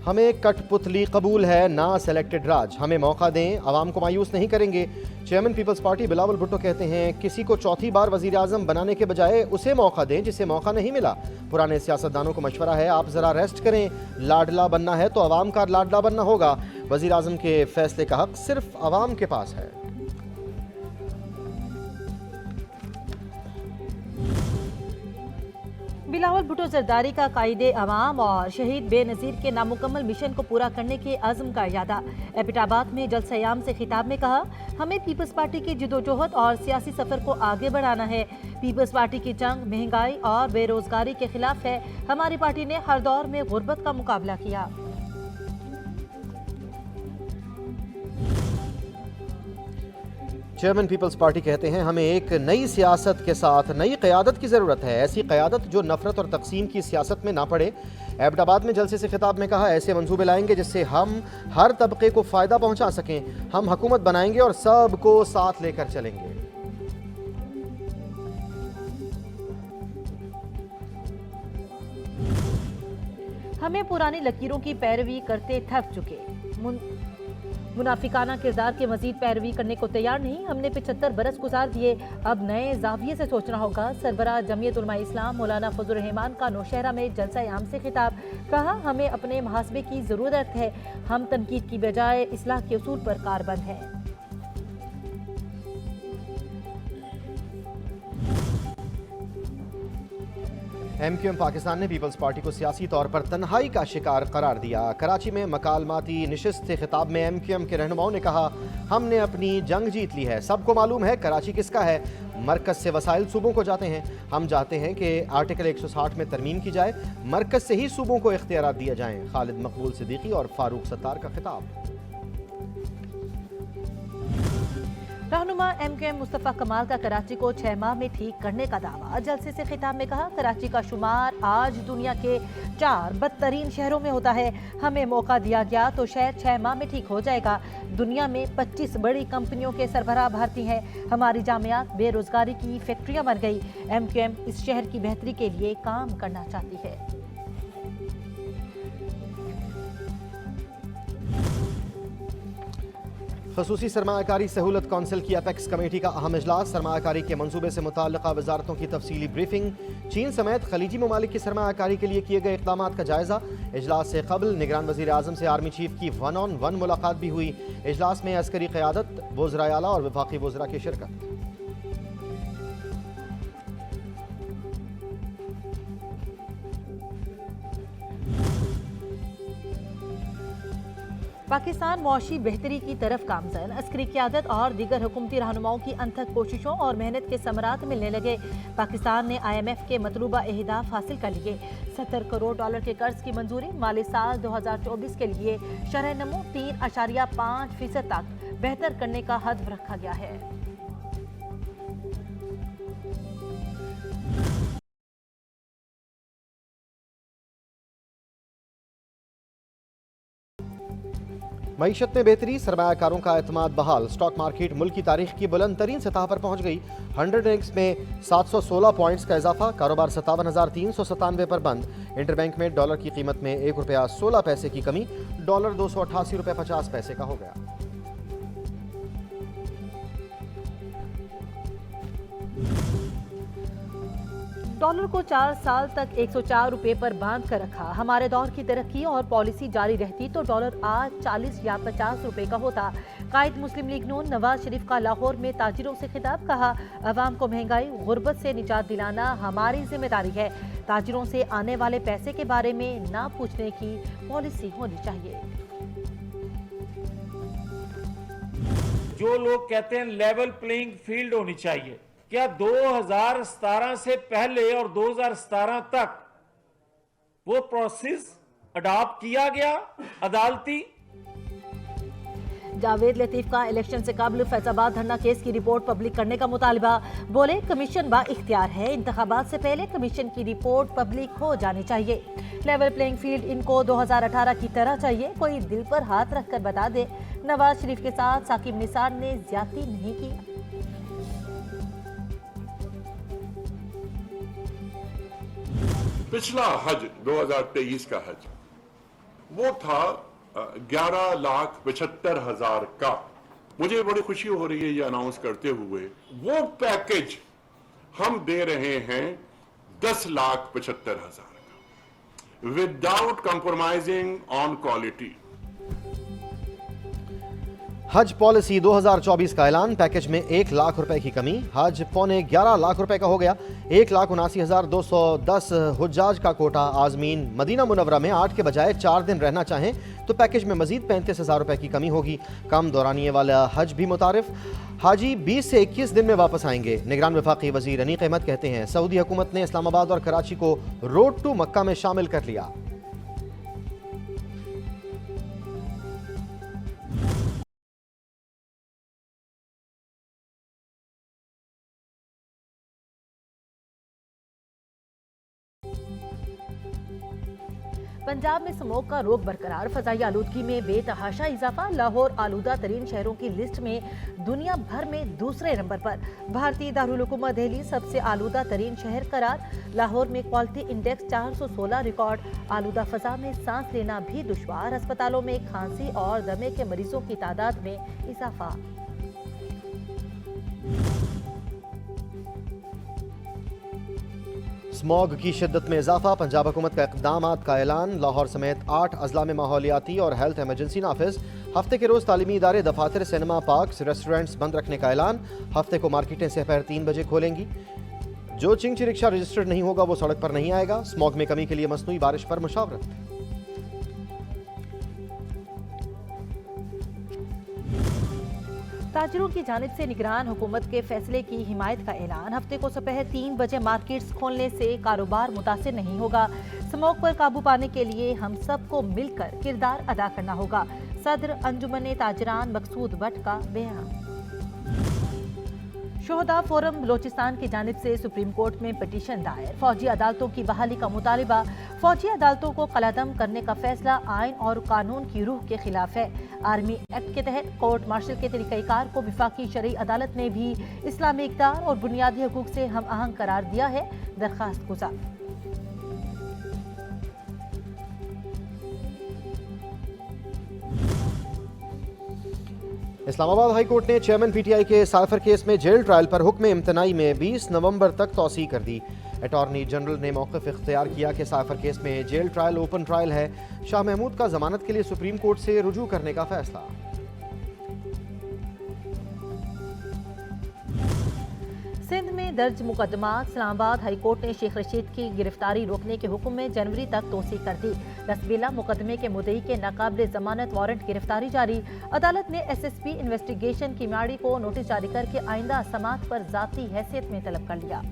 हमें कठपुतली कबूल है ना सेलेक्टेड राज, हमें मौका दें, आवाम को मायूस नहीं करेंगे। Chairman Peoples Party Bilawal Bhutto कहते हैं किसी को चौथी बार वजीर आजम बनाने के बजाय उसे मौका दें जिसे मौका नहीं मिला। पुराने सियासतदानों को मशवरा है आप जरा रेस्ट करें, लाडला बनना है तो आवाम का लाडला बनना होगा। वजीर आजम के फैसले का हक सिर्फ आवाम के पास है। बिलावल भुट्टो जरदारी का कायदे अवाम और शहीद बेनज़ीर के नामुकम्मल मिशन को पूरा करने के अज़्म का इरादा। एबटाबाद में जलसयाम से खिताब में कहा हमें पीपल्स पार्टी की जिदोजहद और सियासी सफ़र को आगे बढ़ाना है। पीपल्स पार्टी की जंग महंगाई और बेरोजगारी के खिलाफ है। हमारी पार्टी ने हर दौर में गुर्बत का मुकाबला किया। चेयरमैन पीपल्स पार्टी कहते हैं हमें एक नई सियासत के साथ नई क़यादत की ज़रूरत है, ऐसी क़यादत जो नफरत और तकसीम की सियासत में ना पड़े। एबटाबाद में जलसे से खिताब में कहा ऐसे मंसूबे लाएंगे जिससे हम हर तबके को फ़ायदा पहुंचा सकें। हम हुकूमत बनाएंगे और सबको साथ लेकर चलेंगे। हमें पुरानी लकीरों की पैरवी करते थक चुके, मुनाफिकाना किरदार के मजीद पैरवी करने को तैयार नहीं। हमने 75 बरस गुजार दिए, अब नए जाविये से सोचना होगा। सरबराह जमीयत उलमा इस्लाम मौलाना फजल रहमान का नौशहरा में जलसा-ए-आम से खिताब, कहा हमें अपने मुहासबे की ज़रूरत है। हम तनकीद की बजाय इस्लाह के उसूल पर कारबंद हैं। MQM पाकिस्तान ने पीपल्स पार्टी को सियासी तौर पर तन्हाई का शिकार करार दिया। कराची में मकालमाती निशिस्त से खिताब में MQM के रहनुमाओं ने कहा हमने अपनी जंग जीत ली है, सबको मालूम है कराची किसका है। मरकज से वसाइल सूबों को जाते हैं, हम चाहते हैं कि आर्टिकल 160 में तरमीम की जाए, मरकज से ही सूबों को इख्तियारात दिए जाएं। खालिद मकबूल सिद्दीकी और फारूक सत्तार का खिताब। रहनुमा MQM मुस्तफ़ा कमाल का कराची को 6 माह में ठीक करने का दावा। जलसे से खिताब में कहा कराची का शुमार आज दुनिया के 4 बदतरीन शहरों में होता है। हमें मौका दिया गया तो शहर 6 माह में ठीक हो जाएगा। दुनिया में 25 बड़ी कंपनियों के सरबराह भारतीय हैं। हमारी जामियात बेरोजगारी की फैक्ट्रियां बन गई। MQM इस शहर की बेहतरी के लिए काम करना चाहती है। खसूसी सरमायाकारी सहूलत कौंसिल की अपेक्स कमेटी का अहम इजलास। सरमायाकारी के मंसूबे से मुताल्लिक़ा वजारतों की तफसीली ब्रीफिंग। चीन समेत खलीजी ममालिक की सरमायाकारी के लिए किए गए इक़दामात का जायजा। इजलास से कबल निगरान वज़ीर आज़म से आर्मी चीफ की 1-on-1 मुलाकात भी हुई। इजलास में अस्करी क़यादत, वज़राए आला और वफाकी वज़रा की शिरकत। पाकिस्तान मुआशी बेहतरी की तरफ गामजन। अस्करी क़यादत और दीगर हुकूमती रहनुमाओं की अनथक कोशिशों और मेहनत के समरात मिलने लगे। पाकिस्तान ने IMF के मतलूबा अहदाफ हासिल कर लिए। $70 करोड़ के कर्ज की मंजूरी। माली साल 2024 के लिए शरह नमो 3.5% तक बेहतर करने का हदफ रखा गया है। मईशत में बेहतरी, सरमायाकारों का एतमाद बहाल। स्टॉक मार्केट मुल्क की तारीख की बुलंद तरीन सतह पर पहुंच गई। 100 इंडेक्स में 716 पॉइंट्स का इजाफा। कारोबार 57,397 पर बंद। इंटरबैंक में डॉलर की कीमत में ₹1.16 की कमी। डॉलर $288.50 का हो गया। डॉलर को 4 साल तक 104 रुपए पर बांध कर रखा। हमारे दौर की तरक्की और पॉलिसी जारी रहती तो डॉलर आज 40 या 50 रुपए का होता। कायद मुस्लिम लीग नून नवाज शरीफ का लाहौर में ताजिरों से खिताब, कहा अवाम को महंगाई गुर्बत से निजात दिलाना हमारी जिम्मेदारी है। ताजिरों से आने वाले पैसे के बारे में ना पूछने की पॉलिसी होनी चाहिए। जो लोग कहते हैं लेवल प्लेइंग फील्ड होनी चाहिए, क्या 2017 से पहले और 2017 तक वो प्रोसेस अडॉप्ट किया गया अदालती? जावेद लतीफ का इलेक्शन से कबल फैजाबाद धरना केस की रिपोर्ट पब्लिक करने का मुतालबा। बोले कमीशन बा इख्तियार है, इंतखाबात से पहले कमीशन की रिपोर्ट पब्लिक हो जानी चाहिए। लेवल प्लेइंग फील्ड इनको 2018 की तरह चाहिए। कोई दिल पर हाथ रखकर बता दे नवाज शरीफ के साथ साकिब निसार ने ज्यादती नहीं की। पिछला हज 2023 का हज वो था 11,75,000 का। मुझे बड़ी खुशी हो रही है ये अनाउंस करते हुए, वो पैकेज हम दे रहे हैं 10,75,000 का, विदाउट कंप्रोमाइजिंग ऑन क्वालिटी। हज पॉलिसी 2024 का ऐलान, पैकेज में 1 लाख रुपए की कमी, हज 11.25 लाख रुपए का हो गया। 1,79,210 हुज्जाज का कोटा। आजमीन मदीना मुनव्वरा में 8 के बजाय 4 दिन रहना चाहें तो पैकेज में मजीद 35,000 रुपए की कमी होगी। कम दौरानिये वाला हज भी मुतारिफ, हाजी 20 से 21 दिन में वापस आएंगे। निगरान वफाकी वजीर अनीक अहमद कहते हैं सऊदी हुकूमत ने इस्लामाबाद और कराची को रोड टू मक्का में शामिल कर लिया। पंजाब में स्मोक का रोग बरकरार, फजाई आलूदगी में बेतहाशा इजाफा। लाहौर आलूदा तरीन शहरों की लिस्ट में दुनिया भर में दूसरे नंबर पर। भारतीय दारुल हुकूमत दिल्ली सबसे आलूदा तरीन शहर करार। लाहौर में क्वालिटी इंडेक्स 416 रिकॉर्ड। आलूदा फजा में सांस लेना भी दुश्वार। अस्पतालों में खांसी और दमे के मरीजों की तादाद में इजाफा। स्मॉग की शिद्दत में इजाफा, पंजाब हुकूमत का इक़दामात का ऐलान। लाहौर समेत 8 अजला में माहौलियाती और हेल्थ एमरजेंसी नाफिज। हफ्ते के रोज़ तालीमी इदारे, दफातर, सिनेमा, पार्क्स, रेस्टोरेंट्स बंद रखने का ऐलान। हफ्ते को मार्केटें दोपहर 3 बजे खोलेंगी। जो चिंची रिक्शा रजिस्टर्ड नहीं होगा वो सड़क पर नहीं आएगा। स्मॉग में कमी के लिए मसनूई बारिश पर मुशावरत। ताजिरों की जानिब से निगरान हुकूमत के फैसले की हिमायत का ऐलान। हफ्ते को दोपहर 3 बजे मार्केट्स खोलने से कारोबार मुतासिर नहीं होगा। स्मोक पर काबू पाने के लिए हम सबको मिलकर किरदार अदा करना होगा। सदर अंजुमन ताजरान मकसूद भट्ट का बयान। शोहदा फोरम बलोचिस्तान की जानिब से सुप्रीम कोर्ट में पिटीशन दायर। फौजी अदालतों की बहाली का मुतालिबा। फौजी अदालतों को कलादम करने का फैसला आइन और कानून की रूह के खिलाफ है। आर्मी एक्ट के तहत कोर्ट मार्शल के तरीक़ाकार को विफाकी शरई अदालत ने भी इस्लामी इक़दार और बुनियादी हकूक़ से हम आहंग करार दिया है। दरख्वास्त गुजार। इस्लामाबाद हाई कोर्ट ने चेयरमैन पीटीआई के साइफर केस में जेल ट्रायल पर हुक्म इम्तनाई में 20 नवंबर तक तौसी कर दी। अटॉर्नी जनरल ने मौक़िफ़ इख्तियार किया कि साइफर केस में जेल ट्रायल ओपन ट्रायल है। शाह महमूद का जमानत के लिए सुप्रीम कोर्ट से रुजू करने का फैसला। सिंध में दर्ज मुकदमा। इस्लामाबाद हाई कोर्ट ने शेख रशीद की गिरफ्तारी रोकने के हुक्म में जनवरी तक तोसी कर दी। रसबेला मुकदमे के मुद्दई के नाकाबिले जमानत वारंट गिरफ्तारी जारी। अदालत ने एसएसपी इन्वेस्टिगेशन की म्यारी को नोटिस जारी करके आइंदा समात पर जाती हैसियत में तलब कर लिया।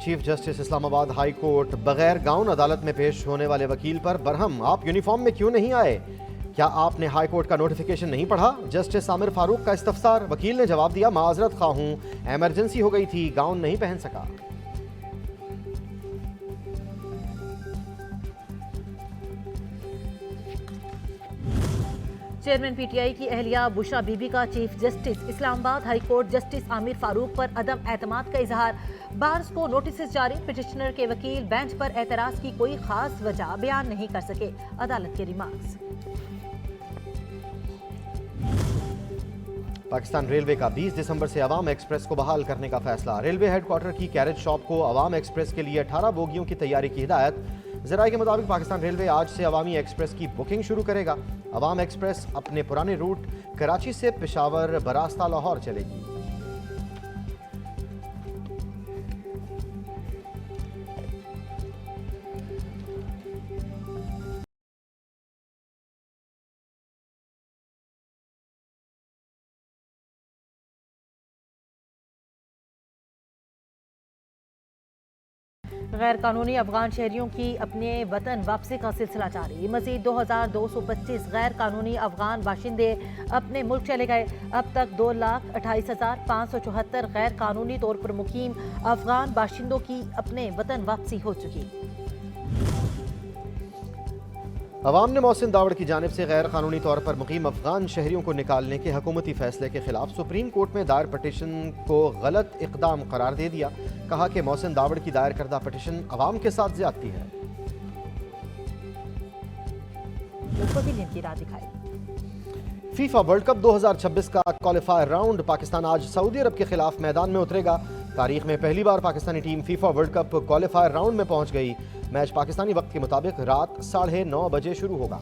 Chief justice Islamabad high court बगैर गाउन अदालत में पेश होने वाले वकील पर बरहम, आप यूनिफॉर्म में क्यों नहीं आए? क्या आपने हाई कोर्ट का नोटिफिकेशन नहीं पढ़ा? जस्टिस आमिर फारूक का इस्तफसार। वकील ने जवाब दिया, माजरत खा हूं, एमरजेंसी हो गई थी, गाउन नहीं पहन सका। चेयरमैन पीटीआई की अहलिया बुशरा बीबी का chief justice Islamabad high court justice Aamir Farooq पर अदम एतमाद का इजहार। बार्स को नोटिस जारी। पिटिशनर के वकील बेंच पर एतराज की कोई खास वजह बयान नहीं कर सके। अदालत के रिमार्क्स। पाकिस्तान रेलवे का 20 दिसंबर से अवाम एक्सप्रेस को बहाल करने का फैसला। रेलवे हेडक्वार्टर की कैरेज शॉप को अवाम एक्सप्रेस के लिए 18 बोगियों की तैयारी की हिदायत। ज़राए के मुताबिक पाकिस्तान रेलवे आज से अवामी एक्सप्रेस की बुकिंग शुरू करेगा। अवाम एक्सप्रेस अपने पुराने रूट कराची से पेशावर बरास्ता लाहौर चलेगी। गैर कानूनी अफगान शहरियों की अपने वतन वापसी का सिलसिला जारी। मजीद 2225 गैर कानूनी अफगान बाशिंदे अपने मुल्क चले गए। अब तक 2,28,574 गैर कानूनी तौर पर मुकीम अफगान बाशिंदों की अपने वतन वापसी हो चुकी। अवाम ने मोहसिन दावड़ की जानिब से गैर कानूनी तौर पर मुकीम अफगान शहरियों को निकालने के हुकूमती फैसले के खिलाफ सुप्रीम कोर्ट में दायर पटिशन को गलत इकदाम करार दे दिया। कहा कि मोहसिन दावड़ की दायर करदा पटिशन अवाम के साथ ज्यादती है। की राह दिखाई। फीफा वर्ल्ड कप 2026 का क्वालिफायर राउंड पाकिस्तान आज सऊदी अरब के खिलाफ मैदान में उतरेगा। तारीख में पहली बार Pakistani team FIFA world cup qualifier round में पहुंच गई। मैच पाकिस्तानी वक्त के मुताबिक रात 9:30 बजे शुरू होगा।